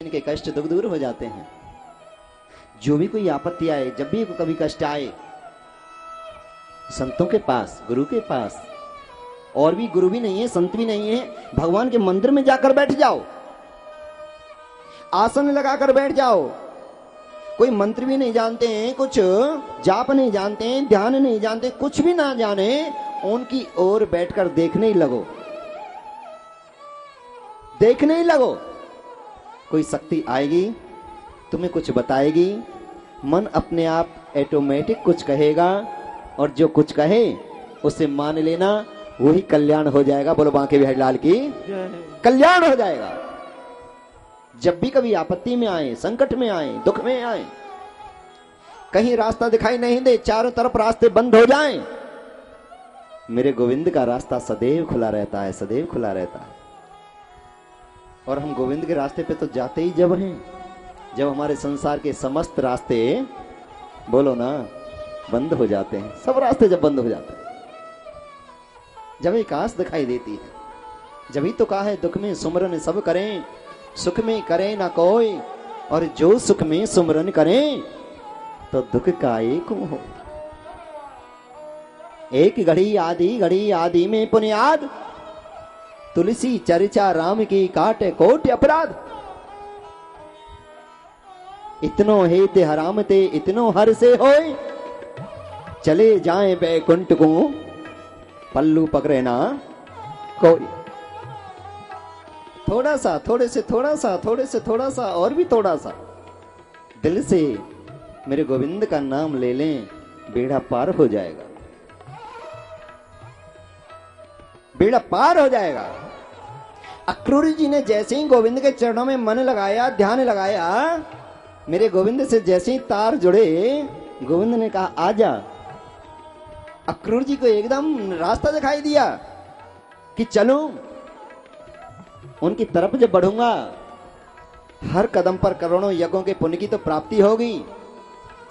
इनके कष्ट दुख दूर हो जाते हैं। जो भी कोई आपत्ति आए, जब भी कभी कष्ट आए, संतों के पास, गुरु के पास, और भी गुरु भी नहीं है, संत भी नहीं है, भगवान के मंदिर में जाकर बैठ जाओ, आसन लगाकर बैठ जाओ। कोई मंत्र भी नहीं जानते हैं, कुछ जाप नहीं जानते हैं, ध्यान नहीं जानते, कुछ भी ना जाने, उनकी ओर बैठकर देखने ही लगो, देखने ही लगो। कोई शक्ति आएगी, तुम्हें कुछ बताएगी, मन अपने आप ऑटोमेटिक कुछ कहेगा, और जो कुछ कहे उसे मान लेना, वही कल्याण हो जाएगा। बोलो बांके बिहारी लाल की कल्याण हो जाएगा। जब भी कभी आपत्ति में आए, संकट में आए, दुख में आए, कहीं रास्ता दिखाई नहीं दे, चारों तरफ रास्ते बंद हो जाएं, मेरे गोविंद का रास्ता सदैव खुला रहता है, सदैव खुला रहता है। और हम गोविंद के रास्ते पे तो जाते ही जब हैं, जब हमारे संसार के समस्त रास्ते, बोलो ना, बंद हो जाते हैं। सब रास्ते जब बंद हो जाते हैं, जब एक आस दिखाई देती है, जब ही तो कहा है दुख में सुमरन सब करें, सुख में करे ना कोई, और जो सुख में सुमरन करें तो दुख का एक हो। एक घड़ी आदि में पुनियाद, तुलसी चर्चा राम की काटे कोटि अपराध। इतनो हेते हराम ते इतनो हर से होए, चले जाए बैकुंठ को पल्लू पकड़े ना कोई। थोड़ा सा, थोड़े से थोड़ा सा, थोड़े से थोड़ा सा, और भी थोड़ा सा दिल से मेरे गोविंद का नाम ले लें, बेड़ा पार हो जाएगा, बेड़ा पार हो जाएगा। अक्रूरी जी ने जैसे ही गोविंद के चरणों में मन लगाया, ध्यान लगाया, मेरे गोविंद से जैसे ही तार जुड़े, गोविंद ने कहा आजा। अक्रूर जी को एकदम रास्ता दिखाई दिया कि चलूं, उनकी तरफ जब बढ़ूंगा, हर कदम पर करोड़ों यज्ञों के पुण्य की तो प्राप्ति होगी।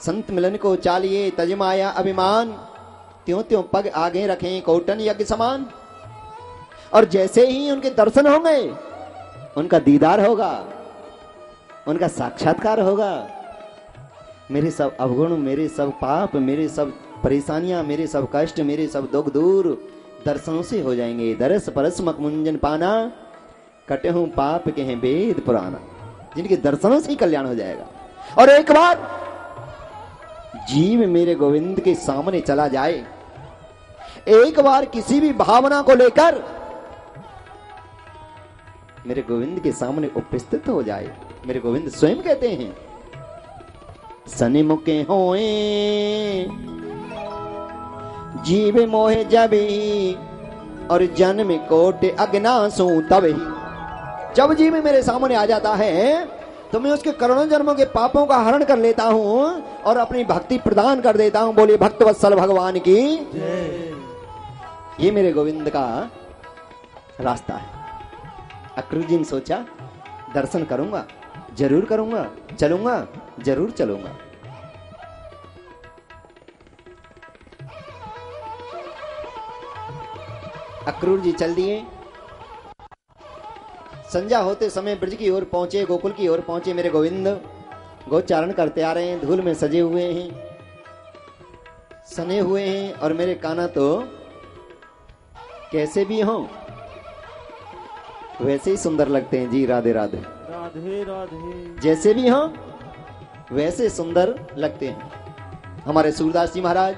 संत मिलन को चालिए तजमाया अभिमान, त्यों त्यों पग आगे रखें कौटन यज्ञ समान। और जैसे ही उनके दर्शन होंगे, उनका दीदार होगा, उनका साक्षात्कार होगा, मेरे सब अवगुण, मेरे सब पाप, मेरे सब परेशानियां, मेरे सब कष्ट, मेरे सब दुख दूर दर्शनों से हो जाएंगे। दरस परस मकमुंजन पाना, कटे हूं पाप के हैं वेद पुराना। जिनके दर्शनों से ही कल्याण हो जाएगा। और एक बार जीव मेरे गोविंद के सामने चला जाए, एक बार किसी भी भावना को लेकर मेरे गोविंद के सामने उपस्थित हो जाए, मेरे गोविंद स्वयं कहते हैं, सनिमुखे होए जीव मोहे जबी, और जन्म कोटि अज्ञासु तब ही। जब जीव मेरे सामने आ जाता है तो मैं उसके करोड़ों जन्मों के पापों का हरण कर लेता हूं और अपनी भक्ति प्रदान कर देता हूं। बोलिए भक्तवत्सल भगवान की। ये मेरे गोविंद का रास्ता है। अक्रूर जी ने सोचा, दर्शन करूंगा, जरूर करूंगा, चलूंगा, जरूर चलूंगा। अक्रूर जी चल दिए। संध्या होते समय ब्रज की ओर पहुंचे, गोकुल की ओर पहुंचे। मेरे गोविंद गोचारण करते आ रहे हैं, धूल में सजे हुए हैं, सने हुए हैं, और मेरे कान्हा तो कैसे भी हों वैसे ही सुंदर लगते हैं जी। राधे राधे राधे राधे। जैसे भी हों वैसे सुंदर लगते हैं। हमारे सूरदास जी महाराज,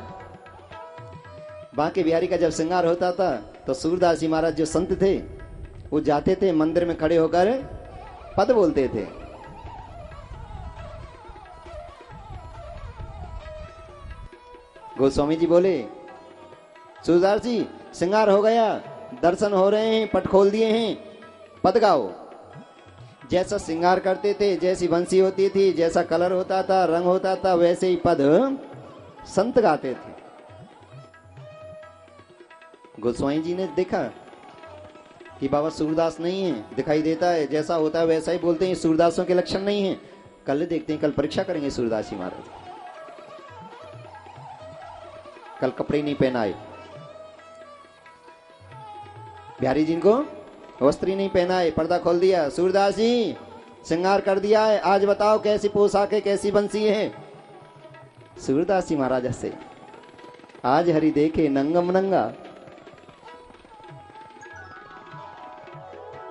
बांके बिहारी का जब श्रृंगार होता था तो सूरदास जी महाराज जो संत थे, वो जाते थे मंदिर में खड़े होकर पद बोलते थे। गोस्वामी जी बोले, सूरदास जी श्रृंगार हो गया, दर्शन हो रहे हैं, पट खोल दिए हैं, पद गाओ। जैसा श्रृंगार करते थे, जैसी बंसी होती थी, जैसा कलर होता था, रंग होता था, वैसे ही पद संत गाते थे। गोस्वामी जी ने देखा कि बाबा सूरदास नहीं है, दिखाई देता है, जैसा होता है वैसा ही बोलते हैं, सूरदासों के लक्षण नहीं है। कल देखते हैं, कल परीक्षा करेंगे सूरदास जी महाराज। कल कपड़े नहीं पहनाए, बिहारी जी को वस्त्र ही नहीं पहनाए, पर्दा खोल दिया। सूरदास जी श्रृंगार कर दिया है, आज बताओ कैसी पोशाक है, कैसी बंसी है। सूरदास जी महाराज से आज हरि देखे नंगम नंगा,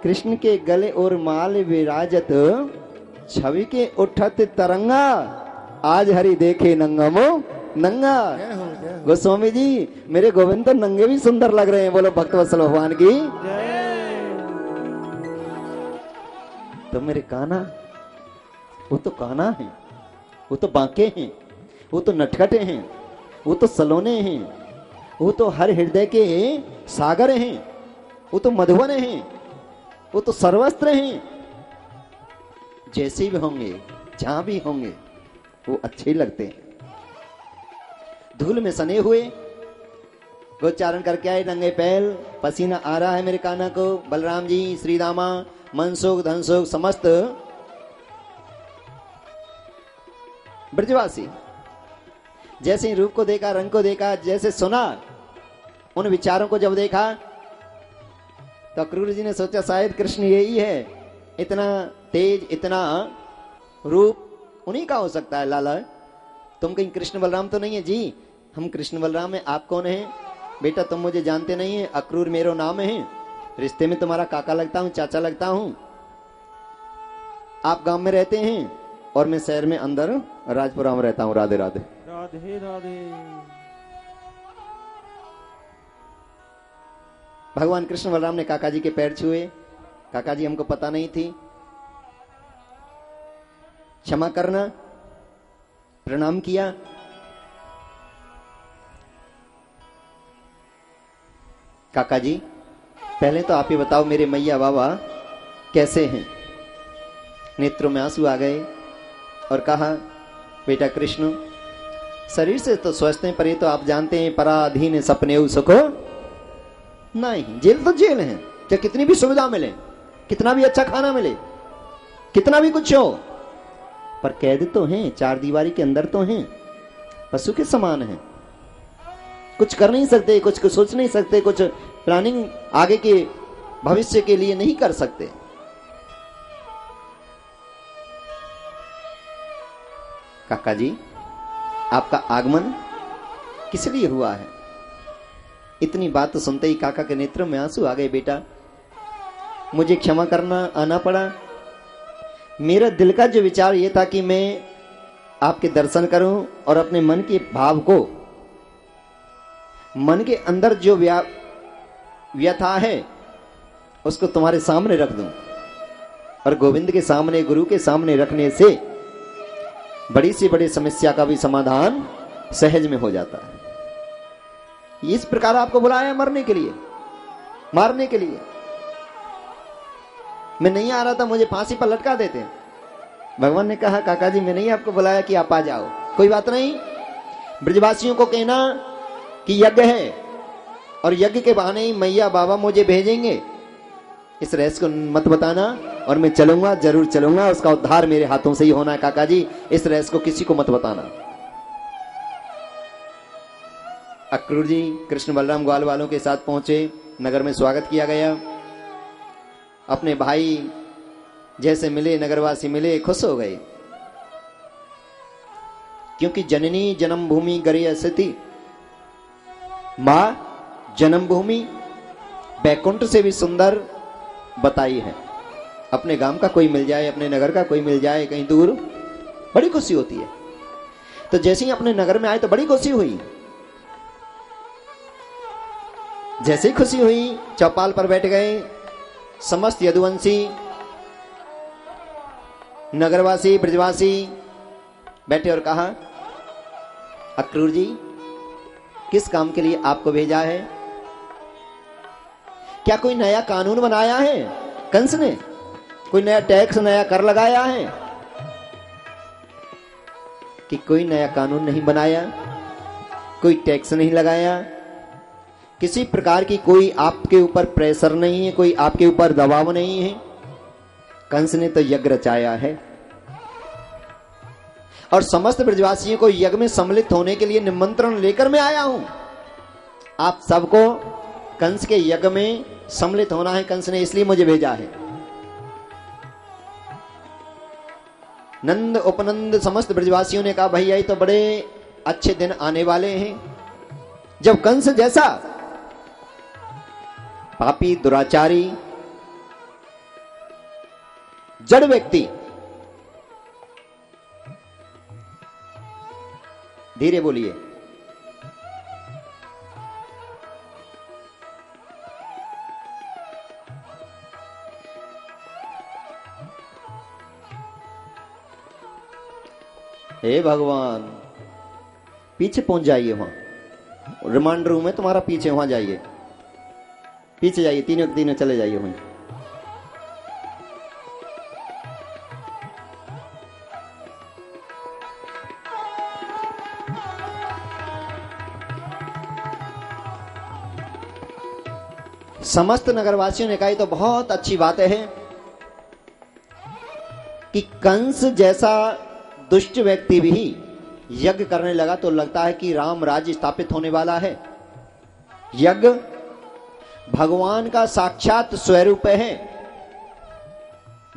कृष्ण के गले और माल विराजत, छवि के उठत तरंगा, आज हरि देखे नंगमो नंगा। गोस्वामी जी मेरे गोविंद तो नंगे भी सुंदर लग रहे हैं, बोलो भक्तवत्सल भगवान की। तो मेरे कान्हा, वो तो कान्हा है, वो तो बांके हैं, वो तो नटखटे हैं, वो तो सलोने हैं, वो तो हर हृदय के सागर हैं, वो तो मधुवन हैं, वो तो सर्वस्त्र हैं। जैसे भी होंगे, जहां भी होंगे, वो अच्छे लगते हैं। धूल में सने हुए गोचारण करके आए नंगे पैर, पसीना आ रहा है मेरे कान्हा को। बलराम जी, श्री दामा, मनसुख धनसुख समस्त ब्रजवासी जैसे रूप को देखा, रंग को देखा, जैसे सुना, उन विचारों को जब देखा तो अक्रूर जी ने सोचा शायद कृष्ण यही है, इतना तेज, इतना रूप उन्हीं का हो सकता है। लाला तुम कहीं कृष्ण बलराम तो नहीं है? जी हम कृष्ण बलराम है। आप कौन है? बेटा तुम मुझे जानते नहीं है, अक्रूर मेरो नाम है, रिश्ते में तुम्हारा काका लगता हूं, चाचा लगता हूं। आप गांव में रहते हैं और मैं शहर में अंदर राजपुरा में रहता हूं। राधे राधे। राधे राधे। भगवान कृष्ण बलराम ने काका जी के पैर छुए। काका जी हमको पता नहीं थी, क्षमा करना, प्रणाम किया। काका जी पहले तो आप ही बताओ मेरे मैया बाबा कैसे हैं? नेत्रों में आंसू आ गए और कहा बेटा कृष्ण शरीर से तो स्वस्थ हैं, पर ये तो आप जानते हैं पराधीन सपने सुखो नहीं। जेल तो जेल है, चाहे कितनी भी सुविधा मिले, कितना भी अच्छा खाना मिले, कितना भी कुछ हो, पर कैद तो हैं, चार दीवारी के अंदर तो हैं, पशु के समान हैं, कुछ कर नहीं सकते, कुछ सोच नहीं सकते, कुछ प्लानिंग आगे के भविष्य के लिए नहीं कर सकते। काका जी आपका आगमन किस लिए हुआ है? इतनी बात तो सुनते ही काका के नेत्रों में आंसू आ गए। बेटा मुझे क्षमा करना, आना पड़ा। मेरा दिल का जो विचार ये था कि मैं आपके दर्शन करूं और अपने मन के भाव को, मन के अंदर जो व्यथा है उसको तुम्हारे सामने रख दूं। और गोविंद के सामने, गुरु के सामने रखने से बड़ी से बड़ी समस्या का भी समाधान सहज में हो जाता है। इस प्रकार आपको बुलाया मरने के लिए, मारने के लिए। मैं नहीं आ रहा था, मुझे फांसी पर लटका देते। भगवान ने कहा काका जी मैं नहीं आपको बुलाया कि आप आ जाओ, कोई बात नहीं। ब्रजवासियों को कहना कि यज्ञ है और यज्ञ के बहाने ही मैया बाबा मुझे भेजेंगे, इस रहस्य को मत बताना। और मैं चलूंगा, जरूर चलूंगा, उसका उद्धार मेरे हाथों से ही होना है। काका जी इस रहस्य को किसी को मत बताना। अक्रूर जी कृष्ण बलराम ग्वाल वालों के साथ पहुंचे, नगर में स्वागत किया गया। अपने भाई जैसे मिले, नगरवासी मिले, खुश हो गए, क्योंकि जननी जन्मभूमि गरियसति, मां जन्मभूमि बैकुंठ से भी सुंदर बताई है। अपने गांव का कोई मिल जाए, अपने नगर का कोई मिल जाए कहीं दूर, बड़ी खुशी होती है। तो जैसे ही अपने नगर में आए तो बड़ी खुशी हुई। जैसे ही खुशी हुई चौपाल पर बैठ गए समस्त यदुवंशी, नगरवासी, ब्रजवासी बैठे और कहा अक्रूर जी किस काम के लिए आपको भेजा है? क्या कोई नया कानून बनाया है कंस ने? कोई नया टैक्स, नया कर लगाया है? कि कोई नया कानून नहीं बनाया, कोई टैक्स नहीं लगाया, किसी प्रकार की कोई आपके ऊपर प्रेशर नहीं है, कोई आपके ऊपर दबाव नहीं है। कंस ने तो यज्ञ रचाया है और समस्त ब्रजवासियों को यज्ञ में सम्मिलित होने के लिए निमंत्रण लेकर मैं आया हूं। आप सबको कंस के यज्ञ में सम्मिलित होना है, कंस ने इसलिए मुझे भेजा है। नंद उपनंद समस्त ब्रजवासियों ने कहा भैया ये तो बड़े अच्छे दिन आने वाले हैं, जब कंस जैसा पापी दुराचारी जड़ व्यक्ति, धीरे बोलिए, हे भगवान पीछे पहुंच जाइए, वहां रिमांड रूम है तुम्हारा, पीछे वहां जाइए, पीछे जाइए, तीनों तीनों चले जाइए वहीं। समस्त नगरवासियों ने कहा ये तो बहुत अच्छी बात है कि कंस जैसा दुष्ट व्यक्ति भी यज्ञ करने लगा, तो लगता है कि राम राज्य स्थापित होने वाला है। यज्ञ भगवान का साक्षात स्वरूप है,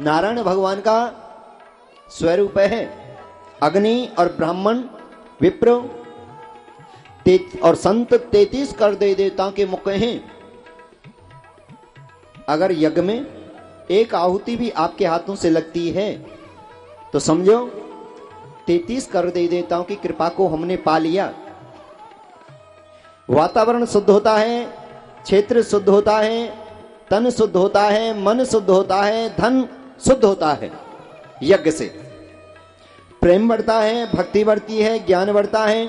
नारायण भगवान का स्वरूप है। अग्नि और ब्राह्मण विप्र और संत 33 कर दे देवताओं के मुख हैं। अगर यज्ञ में एक आहुति भी आपके हाथों से लगती है तो समझो 33 कर दे देवताओं की कृपा को हमने पा लिया। वातावरण शुद्ध होता है, क्षेत्र शुद्ध होता है, तन शुद्ध होता है, मन शुद्ध होता है, धन शुद्ध होता है। यज्ञ से प्रेम बढ़ता है, भक्ति बढ़ती है, ज्ञान बढ़ता है,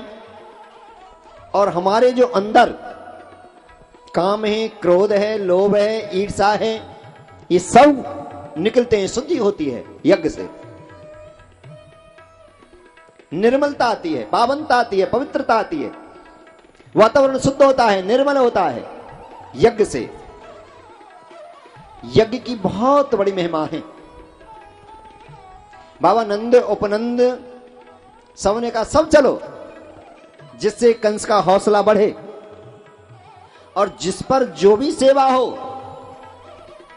और हमारे जो अंदर काम है, क्रोध है, लोभ है, ईर्ष्या है, ये सब निकलते हैं, शुद्धि होती है यज्ञ से। निर्मलता आती है, पावनता आती है, पवित्रता आती है, वातावरण शुद्ध होता है, निर्मल होता है यज्ञ से। यज्ञ की बहुत बड़ी महिमा है। बाबा नंद उपनंद सबने कहा सब चलो, जिससे कंस का हौसला बढ़े और जिस पर जो भी सेवा हो,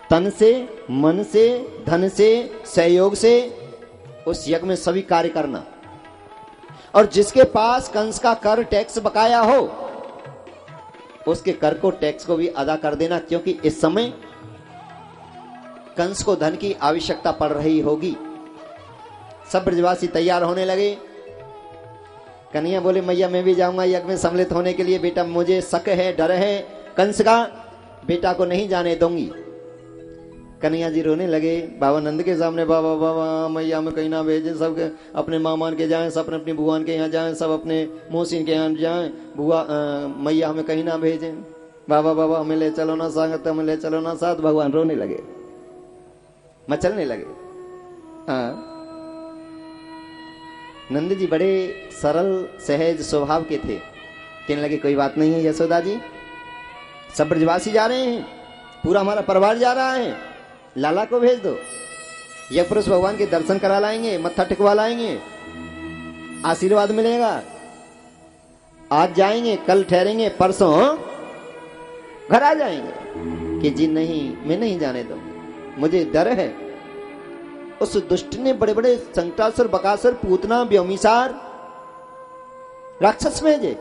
तन से, मन से, धन से, सहयोग से, उस यज्ञ में सभी कार्य करना। और जिसके पास कंस का कर टैक्स बकाया हो, उसके कर को, टैक्स को भी अदा कर देना, क्योंकि इस समय कंस को धन की आवश्यकता पड़ रही होगी। सब ब्रजवासी तैयार होने लगे। कन्हैया बोले मैया मैं भी जाऊंगा यज्ञ में सम्मिलित होने के लिए। बेटा मुझे शक है, डर है कंस का, बेटा को नहीं जाने दूंगी। कन्हैया जी रोने लगे बाबा नंद के सामने, बाबा बाबा मैया में कहीं ना भेजे, सब अपने मामान के जाएं, सब अपनी भगवान के यहाँ जाएं, सब अपने मोहसिन के यहाँ जाएं, बुआ मैया हमें कहीं ना भेजें, बाबा बाबा हमें ले चलो ना साथ, हमें ले चलो ना साथ। भगवान रोने लगे, मचलने लगे। हाँ, नंद जी बड़े सरल सहज स्वभाव के थे। कहने लगे कोई बात नहीं है यशोदा जी, सब ब्रजवासी जा रहे हैं, पूरा हमारा परिवार जा रहा है, लाला को भेज दो, यज्ञ पुरुष भगवान के दर्शन करा लाएंगे, मत्था टिकवा लाएंगे, आशीर्वाद मिलेगा। आज जाएंगे, कल ठहरेंगे, परसों घर आ जाएंगे। कि जी नहीं, मैं नहीं जाने दूंगा, मुझे डर है। उस दुष्ट ने बड़े बड़े संकटासुर, बकासुर, पूतना, व्योमिसार राक्षस भेजे।